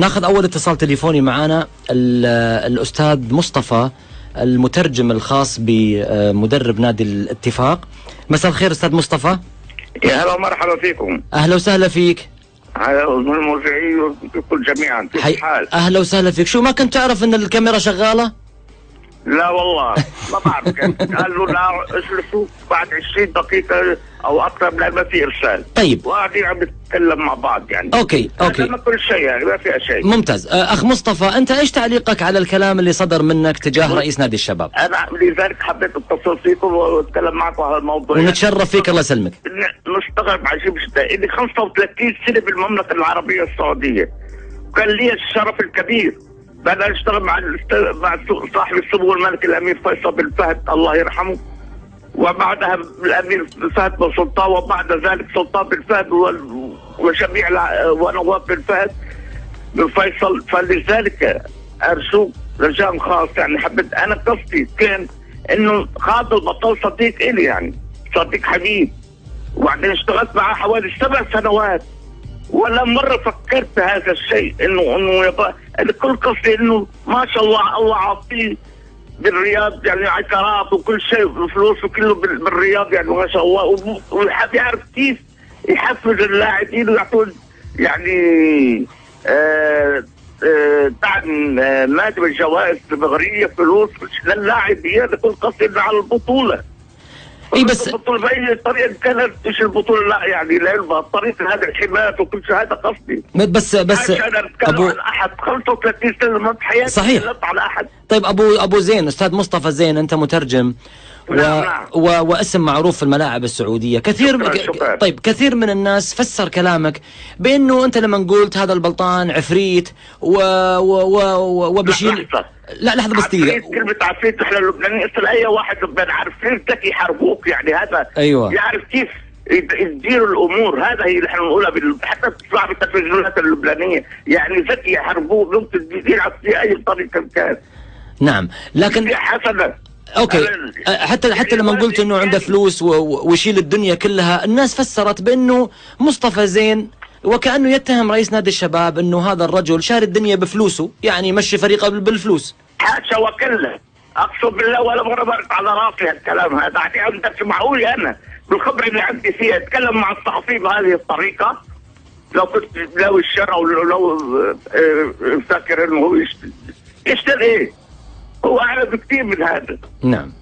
ناخذ أول اتصال تليفوني معانا الأستاذ مصطفى، المترجم الخاص بمدرب نادي الاتفاق. مساء الخير أستاذ مصطفى. يا هلا ومرحبا فيكم. أهلا وسهلا فيك. على المذيعين وكل جميعا. كيف الحال؟ أهلا وسهلا فيك. شو ما كنت تعرف أن الكاميرا شغالة؟ لا والله ما بعرف. قالوا لا اسلفوا بعد 20 دقيقة أو أكثر ما في إرسال. طيب. وقاعدين عم نتكلم مع بعض يعني. أوكي. ما كل شيء يعني ما فيها شيء. ممتاز. أخ مصطفى، أنت إيش تعليقك على الكلام اللي صدر منك تجاه رئيس نادي الشباب؟ أنا لذلك حبيت أتصل فيكم وأتكلم معكم على الموضوع. ونتشرف فيك، الله يسلمك. نستغرب عجيب جدا. إني 35 سنة بالمملكة العربية السعودية، وكان لي الشرف الكبير بأن أشتغل مع صاحب السمو الملك الأمير فيصل بن فهد الله يرحمه، وبعدها الأمير فهد بن سلطان، وبعد ذلك سلطان بن فهد وجميع ونواف بن فهد بن فيصل. فلذلك أرجوك رجاء خاص يعني حبيت أنا قصدي كان إنه هذا البطل صديق إلي يعني صديق حبيب، وبعدين اشتغلت معه حوالي 7 سنوات ولا مرة فكرت بهذا الشيء انه يبقى كل قصدي انه ما شاء الله الله عاطيه بالرياض يعني عقارات وكل شيء فلوس وكله بالرياض يعني ما شاء الله، ويحب يعرف كيف يحفز اللاعبين ويعطون يعني دعم مادي بالجوائز الصغريه فلوس للاعبين. هذا كل قصدي على البطولة. اي بس البطولة بأي طريقة كانت مش البطولة لا يعني لا طريقة هذا الحماية وكل شيء هذا قصدي. بس أبو أحد 35 سنة من حياتي صحيح على أحد. طيب أبو زين، أستاذ مصطفى زين، أنت مترجم نعم. واسم معروف في الملاعب السعودية. شكرا. طيب كثير من الناس فسر كلامك بأنه أنت لما قلت هذا البلطان عفريت وبشيل. لا لحظة بس دقيقة. كلمة عفريت احنا اللبنانيين اسأل أي واحد لبناني عفريتك يحاربوك يعني هذا. أيوة. يعرف كيف يديروا الأمور. هذا هي اللي احنا بنقولها حتى تطلع بالتلفزيونات اللبنانية يعني ذكي يحاربوه ممكن يلعب في أي طريقة كان. نعم لكن حسنا. اوكي حتى لما قلت انه عنده فلوس ويشيل الدنيا كلها، الناس فسرت بانه مصطفى زين وكأنه يتهم رئيس نادي الشباب انه هذا الرجل شاري الدنيا بفلوسه، يعني يمشي فريقه بالفلوس. حاشا وكله، اقسم بالله ولا مره مرت على راسي هالكلام هذا. يعني انت معقول انا بالخبره اللي عندي فيها اتكلم مع الصحفي بهذه الطريقه؟ لو كنت لو الشرع ولو فاكر انه هو يشتري ايه؟ هو اعلى بكثير من هذا. نعم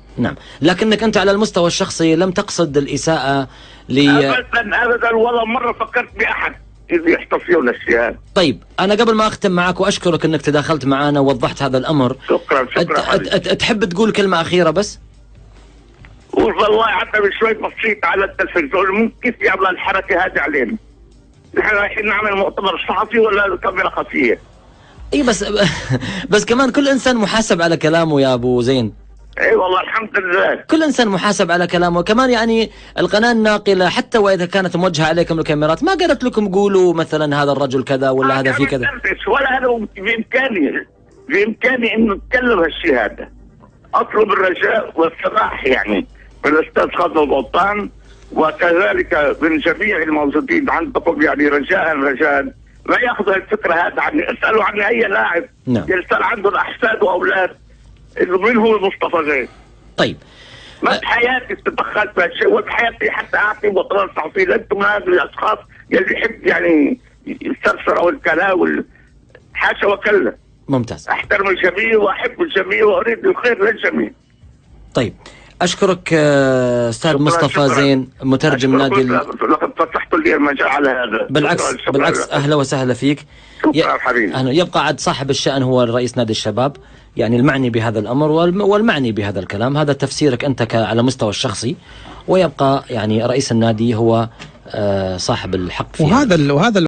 لكنك انت على المستوى الشخصي لم تقصد الاساءة ابدا ولا مره فكرت باحد اذا يحتفظون الشيء. طيب انا قبل ما اختم معك واشكرك انك تداخلت معنا ووضحت هذا الامر. شكرا. تحب تقول كلمة اخيرة بس؟ والله عدنا شوي بسيط على التلفزيون ممكن كيف يعمل الحركة هذه علينا. نحن رايحين نعمل مؤتمر صحفي ولا كاميرا خفية؟ اي بس كمان كل انسان محاسب على كلامه يا ابو زين. اي والله الحمد لله كل انسان محاسب على كلامه. كمان يعني القناة الناقلة حتى واذا كانت موجهة عليكم الكاميرات ما قالت لكم قولوا مثلا هذا الرجل كذا ولا هذا في كذا. ولا انا بامكاني انه اتكلم هالشيء هذا. اطلب الرجاء والسماح يعني من الاستاذ خالد البلطان وكذلك من جميع الموجودين عندكم يعني رجاء ما ياخذوا الفكره هذا عني. اسالوا عن اي لاعب يسال عنده احفاد واولاد انه من هو مصطفى زين. طيب ما بحياتي تدخلت بهالشيء وبحياتي حتى اعطي مؤتمر صحفي. انتم هذول الاشخاص اللي يحب يعني يستفسروا الكلام حاشا وكلا. ممتاز. احترم الجميع واحب الجميع واريد الخير للجميع. طيب اشكرك استاذ مصطفى زين مترجم نادي لقد فتحت لي المجال على هذا. بالعكس اهلا وسهلا فيك. شكرا حبيبي. يبقى عاد صاحب الشأن هو رئيس نادي الشباب يعني المعني بهذا الامر والمعني بهذا الكلام. هذا تفسيرك انت على مستوى الشخصي، ويبقى يعني رئيس النادي هو صاحب الحق فيه. وهذا